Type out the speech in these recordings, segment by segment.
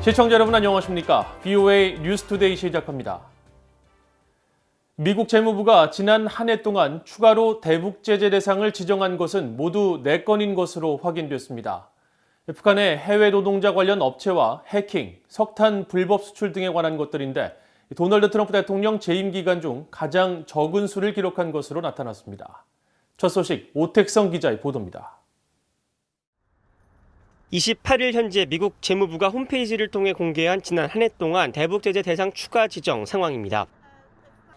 시청자 여러분 안녕하십니까? VOA 뉴스투데이 시작합니다. 미국 재무부가 지난 한 해 동안 추가로 대북 제재 대상을 지정한 것은 모두 4건인 것으로 확인됐습니다. 북한의 해외 노동자 관련 업체와 해킹, 석탄 불법 수출 등에 관한 것들인데 도널드 트럼프 대통령 재임 기간 중 가장 적은 수를 기록한 것으로 나타났습니다. 첫 소식 오택성 기자의 보도입니다. 28일 현재 미국 재무부가 홈페이지를 통해 공개한 지난 한 해 동안 대북 제재 대상 추가 지정 상황입니다.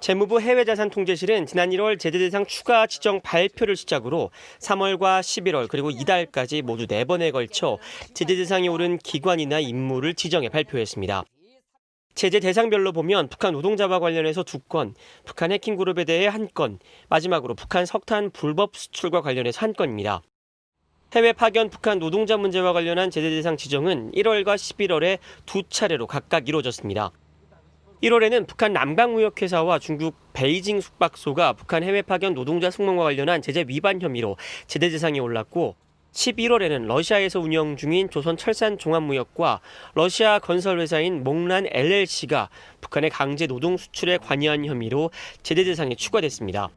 재무부 해외자산통제실은 지난 1월 제재 대상 추가 지정 발표를 시작으로 3월과 11월 그리고 이달까지 모두 4번에 걸쳐 제재 대상에 오른 기관이나 인물을 지정해 발표했습니다. 제재 대상별로 보면 북한 노동자와 관련해서 2건, 북한 해킹 그룹에 대해 1건, 마지막으로 북한 석탄 불법 수출과 관련해서 1건입니다. 해외 파견 북한 노동자 문제와 관련한 제재 대상 지정은 1월과 11월에 2차례로 각각 이루어졌습니다. 1월에는 북한 남방무역회사와 중국 베이징 숙박소가 북한 해외 파견 노동자 승무원과 관련한 제재 위반 혐의로 제재 대상에 올랐고 11월에는 러시아에서 운영 중인 조선철산종합무역과 러시아 건설회사인 몽란 LLC가 북한의 강제 노동 수출에 관여한 혐의로 제재 대상에 추가됐습니다.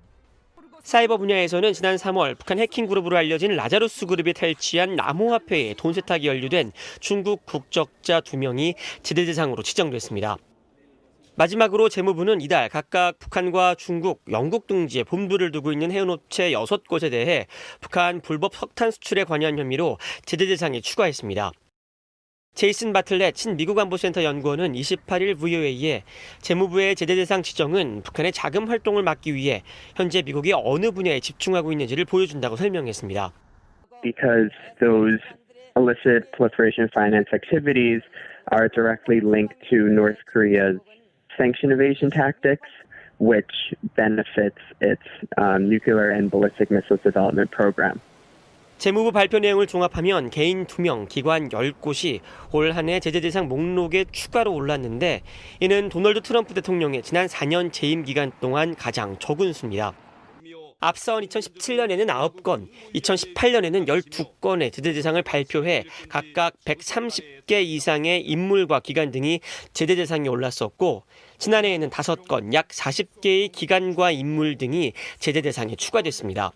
사이버 분야에서는 지난 3월 북한 해킹 그룹으로 알려진 라자루스 그룹이 탈취한 암호화폐에 돈 세탁이 연루된 중국 국적자 2명이 제재 대상으로 지정됐습니다. 마지막으로 재무부는 이달 각각 북한과 중국, 영국 등지에 본부를 두고 있는 해운업체 6곳에 대해 북한 불법 석탄 수출에 관여한 혐의로 제재 대상에 추가했습니다. 제이슨 바틀렛 친미국 안보센터 연구원은 28일 VOA에 재무부의 제재 대상 지정은 북한의 자금 활동을 막기 위해 현재 미국이 어느 분야에 집중하고 있는지를 보여준다고 설명했습니다. Because those illicit proliferation finance activities are directly linked to North Korea's sanction evasion tactics, which benefits its nuclear and ballistic missile development program. 재무부 발표 내용을 종합하면 개인 2명, 기관 10곳이 올 한 해 제재 대상 목록에 추가로 올랐는데 이는 도널드 트럼프 대통령의 지난 4년 재임 기간 동안 가장 적은 수입니다. 앞선 2017년에는 9건, 2018년에는 12건의 제재 대상을 발표해 각각 130개 이상의 인물과 기관 등이 제재 대상에 올랐었고 지난해에는 5건, 약 40개의 기관과 인물 등이 제재 대상에 추가됐습니다.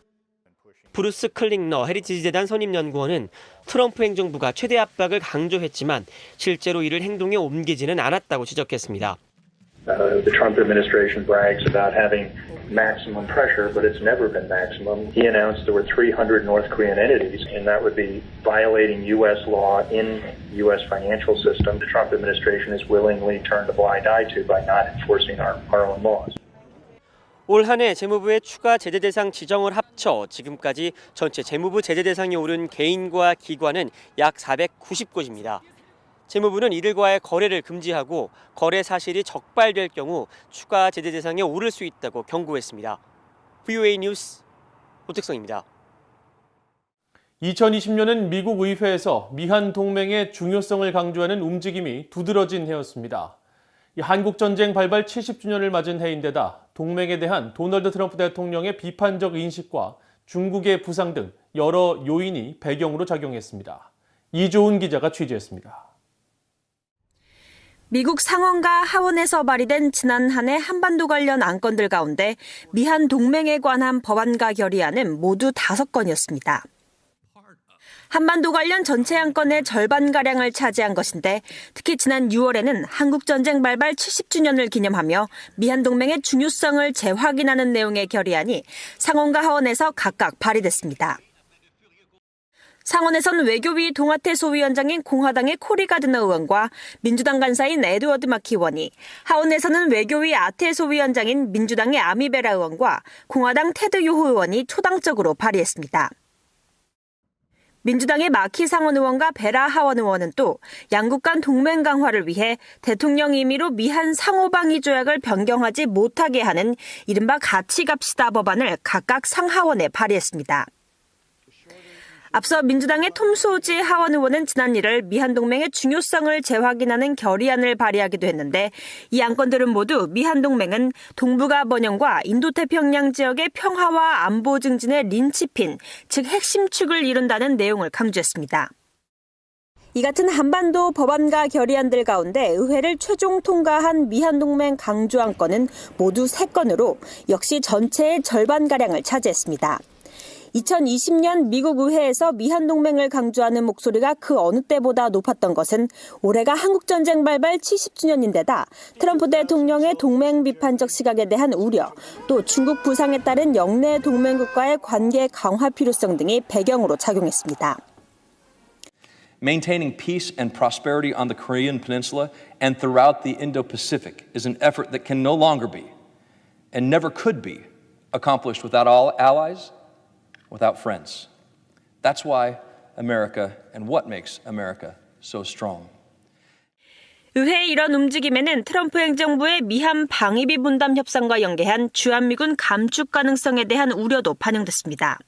브루스 클링너 헤리티지 재단 선임연구원은 트럼프 행정부가 최대 압박을 강조했지만 실제로 이를 행동에 옮기지는 않았다고 지적했습니다. The Trump administration brags about having maximum pressure, but it's never been maximum. He announced there were 300 North Korean entities, and that would be violating U.S. law in U.S. financial system. The Trump administration has willingly turned a blind eye to by not enforcing our own laws. 올 한 해 재무부의 추가 제재 대상 지정을 합쳐 지금까지 전체 재무부 제재 대상에 오른 개인과 기관은 약 490곳입니다. 재무부는 이들과의 거래를 금지하고 거래 사실이 적발될 경우 추가 제재 대상에 오를 수 있다고 경고했습니다. VOA 뉴스 오택성입니다. 2020년은 미국 의회에서 미한 동맹의 중요성을 강조하는 움직임이 두드러진 해였습니다. 한국전쟁 발발 70주년을 맞은 해인데다 동맹에 대한 도널드 트럼프 대통령의 비판적 인식과 중국의 부상 등 여러 요인이 배경으로 작용했습니다. 이조은 기자가 취재했습니다. 미국 상원과 하원에서 발의된 지난 한 해 한반도 관련 안건들 가운데 미한 동맹에 관한 법안과 결의안은 모두 5건이었습니다. 한반도 관련 전체 안건의 절반가량을 차지한 것인데 특히 지난 6월에는 한국전쟁 발발 70주년을 기념하며 미한 동맹의 중요성을 재확인하는 내용의 결의안이 상원과 하원에서 각각 발의됐습니다. 상원에서는 외교위 동아태 소위원장인 공화당의 코리 가드너 의원과 민주당 간사인 에드워드 마키 의원이, 하원에서는 외교위 아태 소위원장인 민주당의 아미베라 의원과 공화당 테드 요호 의원이 초당적으로 발의했습니다. 민주당의 마키 상원 의원과 베라 하원 의원은 또 양국 간 동맹 강화를 위해 대통령 임의로 미한 상호방위 조약을 변경하지 못하게 하는 이른바 같이 갑시다 법안을 각각 상하원에 발의했습니다. 앞서 민주당의 톰 소지 하원 의원은 지난 1월 미한 동맹의 중요성을 재확인하는 결의안을 발의하기도 했는데 이 안건들은 모두 미한 동맹은 동북아 번영과 인도태평양 지역의 평화와 안보 증진의 린치핀, 즉 핵심 축을 이룬다는 내용을 강조했습니다. 이 같은 한반도 법안과 결의안들 가운데 의회를 최종 통과한 미한동맹 강조 안건은 모두 3건으로 역시 전체의 절반가량을 차지했습니다. 2020년 미국 의회에서 미한동맹을 강조하는 목소리가 그 어느 때보다 높았던 것은 올해가 한국전쟁 발발 70주년인데다 트럼프 대통령의 동맹 비판적 시각에 대한 우려, 또 중국 부상에 따른 영내 동맹국과의 관계 강화 필요성 등이 배경으로 작용했습니다. Maintaining peace and prosperity on the Korean Peninsula and throughout the Indo-Pacific is an effort that can no longer be and never could be accomplished without all allies, without friends. That's why America and what makes America so strong. 의회의 이런 움직임에는 트럼프 행정부의 미한 방위비 분담 협상과 연계한 주한미군 감축 가능성에 대한 우려도 반영됐습니다.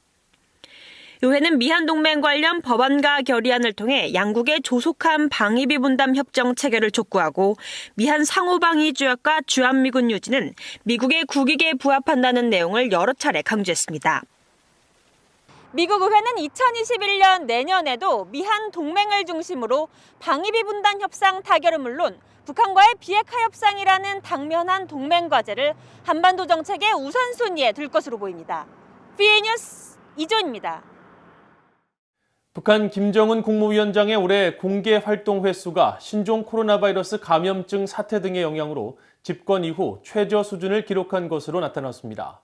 의회는 미한동맹 관련 법안과 결의안을 통해 양국의 조속한 방위비 분담 협정 체결을 촉구하고 미한 상호방위 조약과 주한미군 유지는 미국의 국익에 부합한다는 내용을 여러 차례 강조했습니다. 미국 의회는 2021년 내년에도 미한 동맹을 중심으로 방위비 분담 협상 타결은 물론 북한과의 비핵화 협상이라는 당면한 동맹 과제를 한반도 정책의 우선순위에 둘 것으로 보입니다. BA 뉴스 이조입니다. 북한 김정은 국무위원장의 올해 공개 활동 횟수가 신종 코로나 바이러스 감염증 사태 등의 영향으로 집권 이후 최저 수준을 기록한 것으로 나타났습니다.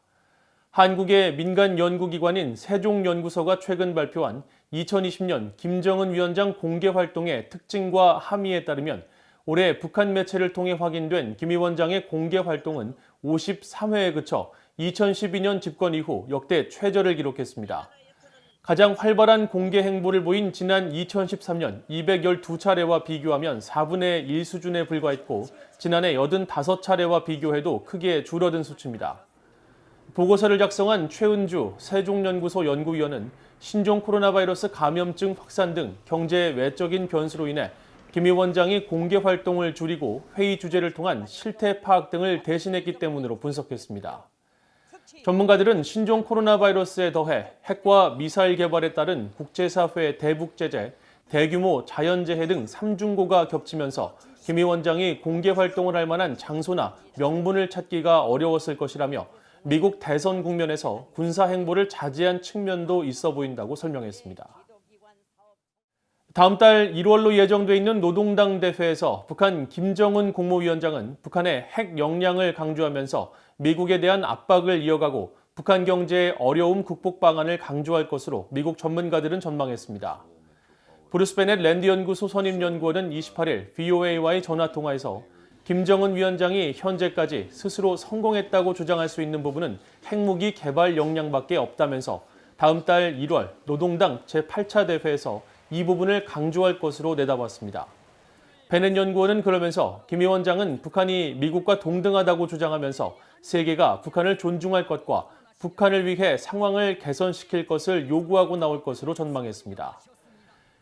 한국의 민간 연구기관인 세종연구소가 최근 발표한 2020년 김정은 위원장 공개 활동의 특징과 함의에 따르면 올해 북한 매체를 통해 확인된 김 위원장의 공개 활동은 53회에 그쳐 2012년 집권 이후 역대 최저를 기록했습니다. 가장 활발한 공개 행보를 보인 지난 2013년 212차례와 비교하면 4분의 1 수준에 불과했고 지난해 85차례와 비교해도 크게 줄어든 수치입니다. 보고서를 작성한 최은주 세종연구소 연구위원은 신종 코로나 바이러스 감염증 확산 등 경제 외적인 변수로 인해 김 위원장이 공개 활동을 줄이고 회의 주제를 통한 실태 파악 등을 대신했기 때문으로 분석했습니다. 전문가들은 신종 코로나 바이러스에 더해 핵과 미사일 개발에 따른 국제사회의 대북 제재, 대규모 자연재해 등 3중고가 겹치면서 김 위원장이 공개 활동을 할 만한 장소나 명분을 찾기가 어려웠을 것이라며 미국 대선 국면에서 군사 행보를 자제한 측면도 있어 보인다고 설명했습니다. 다음 달 1월로 예정돼 있는 노동당 대회에서 북한 김정은 국무위원장은 북한의 핵 역량을 강조하면서 미국에 대한 압박을 이어가고 북한 경제의 어려움 극복 방안을 강조할 것으로 미국 전문가들은 전망했습니다. 브루스 베넷 랜드 연구소 선임 연구원은 28일 VOA와의 전화통화에서 김정은 위원장이 현재까지 스스로 성공했다고 주장할 수 있는 부분은 핵무기 개발 역량밖에 없다면서 다음 달 1월 노동당 제8차 대회에서 이 부분을 강조할 것으로 내다봤습니다. 베넷 연구원은 그러면서 김 위원장은 북한이 미국과 동등하다고 주장하면서 세계가 북한을 존중할 것과 북한을 위해 상황을 개선시킬 것을 요구하고 나올 것으로 전망했습니다.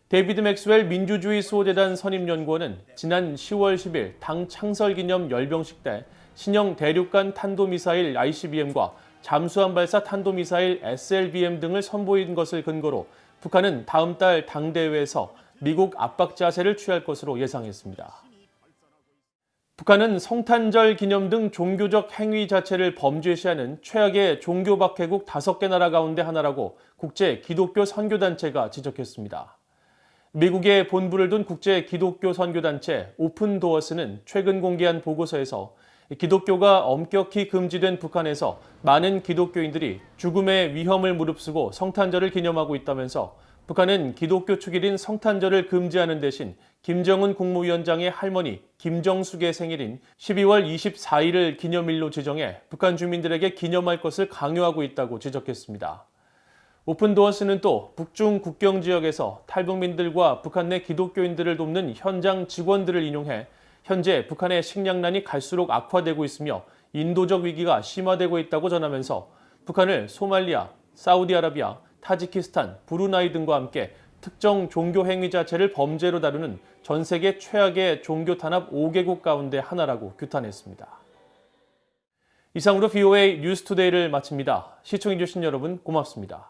데이비드 맥스웰 민주주의 수호재단 선임연구원은 지난 10월 10일 당 창설 기념 열병식 때 신형 대륙간 탄도미사일 ICBM과 잠수함 발사 탄도미사일 SLBM 등을 선보인 것을 근거로 북한은 다음 달 당대회에서 미국 압박 자세를 취할 것으로 예상했습니다. 북한은 성탄절 기념 등 종교적 행위 자체를 범죄시하는 최악의 종교 박해국 5개 나라 가운데 하나라고 국제 기독교 선교단체가 지적했습니다. 미국에 본부를 둔 국제 기독교 선교단체 오픈도어스는 최근 공개한 보고서에서 기독교가 엄격히 금지된 북한에서 많은 기독교인들이 죽음의 위험을 무릅쓰고 성탄절을 기념하고 있다면서 북한은 기독교 축일인 성탄절을 금지하는 대신 김정은 국무위원장의 할머니 김정숙의 생일인 12월 24일을 기념일로 지정해 북한 주민들에게 기념할 것을 강요하고 있다고 지적했습니다. 오픈도어스는 또 북중 국경 지역에서 탈북민들과 북한 내 기독교인들을 돕는 현장 직원들을 인용해 현재 북한의 식량난이 갈수록 악화되고 있으며 인도적 위기가 심화되고 있다고 전하면서 북한을 소말리아, 사우디아라비아, 타지키스탄, 브루나이 등과 함께 특정 종교 행위 자체를 범죄로 다루는 전 세계 최악의 종교 탄압 5개국 가운데 하나라고 규탄했습니다. 이상으로 VOA 뉴스투데이를 마칩니다. 시청해주신 여러분 고맙습니다.